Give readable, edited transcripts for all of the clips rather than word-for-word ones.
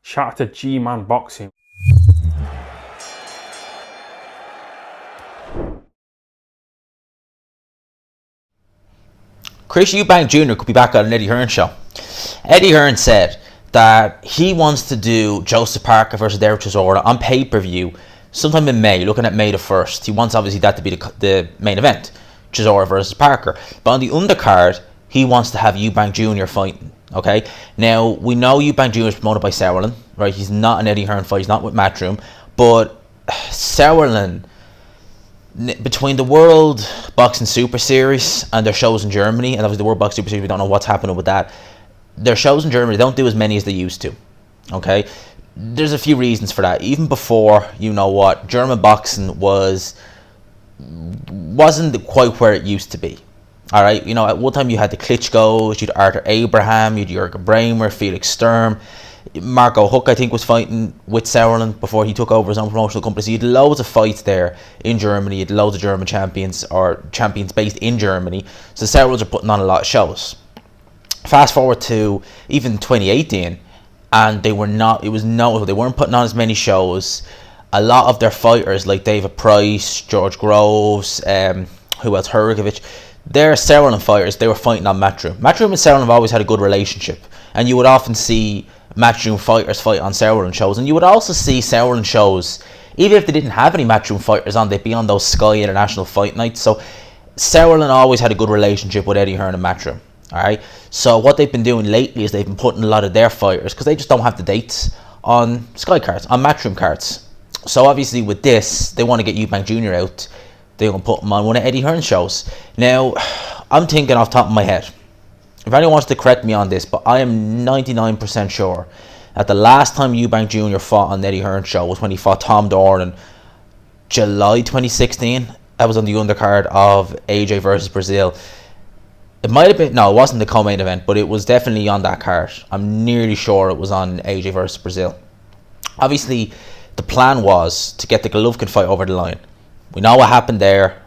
Shout out to G-Man Boxing. Chris Eubank Jr. could be back on an Eddie Hearn show. Eddie Hearn said that he wants to do Joseph Parker versus Derek Chisora on pay-per-view sometime in May, looking at May the 1st. He wants obviously that to be the main event, Chisora versus Parker. But on the undercard, he wants to have Eubank Jr. fighting. Okay, now we know Eubank Jr. is promoted by Sauerland, right? He's not an Eddie Hearn fight, he's not with Matchroom, but Sauerland, between the World Boxing Super Series and their shows in Germany, and obviously the World Boxing Super Series, we don't know what's happening with that. Their shows in Germany don't do as many as they used to. Okay, there's a few reasons for that. Even before, German boxing wasn't quite where it used to be. All right, at one time you had the Klitschko's, you had Arthur Abraham, you had Jürgen Bremer, Felix Sturm, Marco Huck, I think, was fighting with Sauerland before he took over his own promotional company. So you had loads of fights there in Germany. You had loads of German champions or champions based in Germany. So Sauerlands are putting on a lot of shows. Fast forward to even 2018, and they were not. It was notable. They weren't putting on as many shows. A lot of their fighters, like David Price, George Groves, who else, Hurgovich, they're Sauerland fighters. They were fighting on Matchroom. Matchroom and Sauerland have always had a good relationship, and you would often see Matchroom fighters fight on Sauerland shows, and you would also see Sauerland shows, even if they didn't have any Matchroom fighters on, they'd be on those Sky International Fight Nights. So Sauerland always had a good relationship with Eddie Hearn and Matchroom. Alright, so what they've been doing lately is they've been putting a lot of their fighters, because they just don't have the dates, on Sky cards, on Matchroom cards. So obviously with this, they want to get Eubank Jr. out. They're going to put him on one of Eddie Hearn's shows. Now, I'm thinking off the top of my head, if anyone wants to correct me on this, but I am 99% sure that the last time Eubank Jr. fought on Eddie Hearn's show was when he fought Tom Dorn in July 2016. That was on the undercard of AJ versus Brazil. It might have been, no, it wasn't the co-main event, but it was definitely on that card. I'm nearly sure it was on AJ versus Brazil. Obviously, the plan was to get the Golovkin fight over the line. We know what happened there.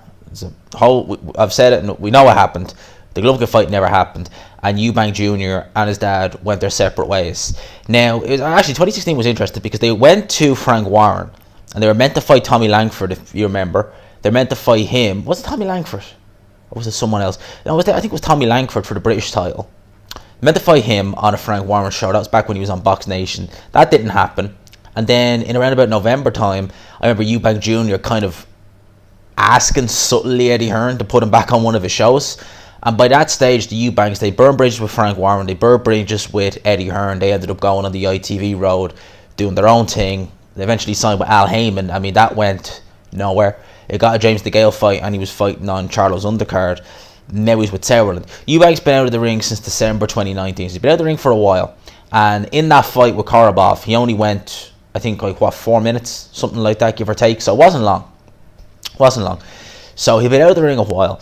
I've said it, and we know what happened. The Golovkin fight never happened, and Eubank Jr. and his dad went their separate ways. Now, actually 2016 was interesting because they went to Frank Warren, and they were meant to fight Tommy Langford, if you remember. They're meant to fight him. Was it Tommy Langford? Or was it someone else? No, I think it was Tommy Langford for the British title. Meant to fight him on a Frank Warren show. That was back when he was on Box Nation. That didn't happen. And then in around about November time, I remember Eubank Jr. kind of asking subtly Eddie Hearn to put him back on one of his shows. And by that stage, the Eubanks, they burned bridges with Frank Warren. They burned bridges with Eddie Hearn. They ended up going on the ITV road, doing their own thing. They eventually signed with Al Heyman. I mean, that went nowhere. It got a James DeGale fight, and he was fighting on Charlo's undercard. Now he's with Sauerland. Eubank's been out of the ring since December 2019. So he's been out of the ring for a while. And in that fight with Korobov, he only went, I think, 4 minutes? Something like that, give or take. So it wasn't long. So he's been out of the ring a while.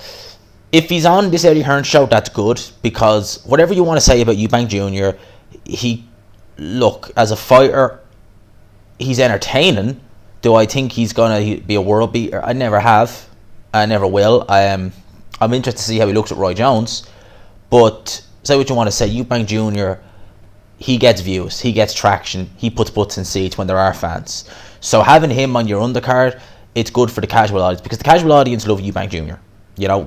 If he's on this Eddie Hearn show, that's good. Because whatever you want to say about Eubank Jr., as a fighter, he's entertaining. Do I think he's going to be a world beater? I never have. I never will. I'm interested to see how he looks at Roy Jones. But say what you want to say, Eubank Jr., he gets views, he gets traction, he puts butts in seats when there are fans. So having him on your undercard, it's good for the casual audience, because the casual audience love Eubank Jr.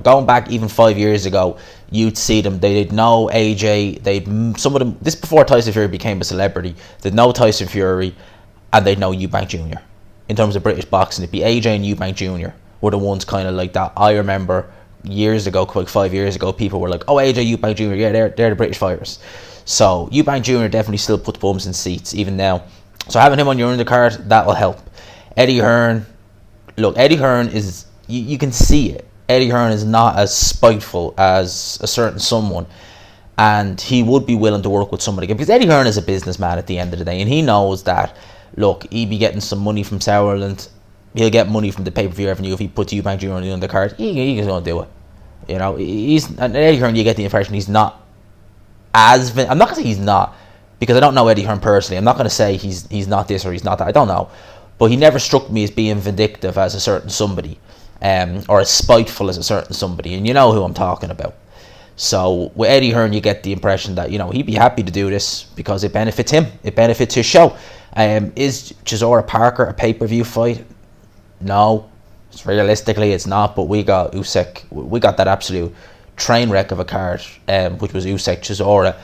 Going back even 5 years ago, you'd see them, they'd know AJ, some of them, this before Tyson Fury became a celebrity, they'd know Tyson Fury, and they'd know Eubank Jr. In terms of British boxing, it'd be AJ and Eubank Jr. were the ones kind of like that. I remember years ago, 5 years ago, people were like, oh, AJ, Eubank Jr., yeah, they're the British fighters. So Eubank Jr. definitely still puts bums in seats, even now. So having him on your undercard, that will help. Eddie Hearn, Eddie Hearn is, you can see it. Eddie Hearn is not as spiteful as a certain someone, and he would be willing to work with somebody, because Eddie Hearn is a businessman at the end of the day, and he knows that, he'd be getting some money from Sauerland, he'll get money from the pay-per-view revenue if he puts Eubank Jr. on the undercard. He's going to do it. And Eddie Hearn, you get the impression he's not as, I'm not going to say he's not, because I don't know Eddie Hearn personally. I'm not going to say he's not this or he's not that. I don't know. But he never struck me as being vindictive as a certain somebody, or as spiteful as a certain somebody. And you know who I'm talking about. So with Eddie Hearn, you get the impression that, you know, he'd be happy to do this because it benefits him. It benefits his show. Is Chisora Parker a pay-per-view fight? No. Realistically, it's not. But we got Usyk. We got that absolute train wreck of a card, which was Usyk Chisora.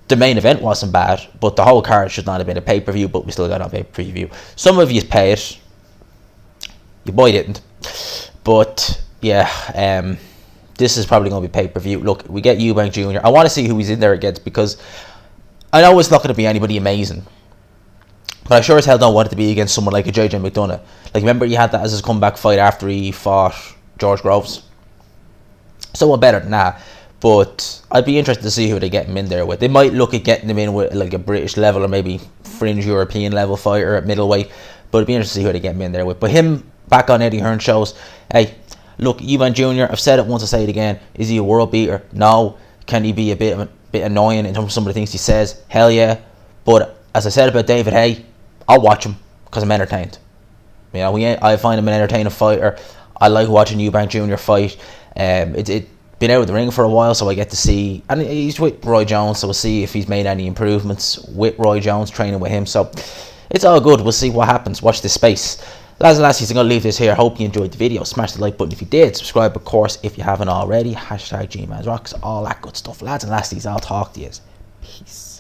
The main event wasn't bad, but the whole card should not have been a pay-per-view, but we still got on pay-per-view. Some of you pay it. Your boy didn't. But, yeah, this is probably going to be pay-per-view. Look, we get Eubank Jr. I want to see who he's in there against, because I know it's not going to be anybody amazing. But I sure as hell don't want it to be against someone like a JJ McDonough. Like, remember he had that as his comeback fight after he fought George Groves? Someone better than that. But I'd be interested to see who they get him in there with. They might look at getting him in with like a British level or maybe fringe European level fighter at middleweight. But it'd be interesting to see who they get him in there with. But him back on Eddie Hearn shows, hey, look, Eubank Jr., I've said it once, I'll say it again. Is he a world beater? No. Can he be a bit annoying in terms of some of the things he says? Hell yeah. But as I said about David Haye, I'll watch him because I'm entertained. You know, I find him an entertaining fighter. I like watching Eubank Jr. fight. It's been out of the ring for a while, so I get to see, and he's with Roy Jones, so we'll see if he's made any improvements with Roy Jones, training with him. So it's all good. We'll see what happens. Watch this space. Lads and lassies, I'm going to leave this here. Hope you enjoyed the video. Smash the like button if you did. Subscribe, of course, if you haven't already. #GMansRocks, all that good stuff. Lads and lassies, I'll talk to you. Peace.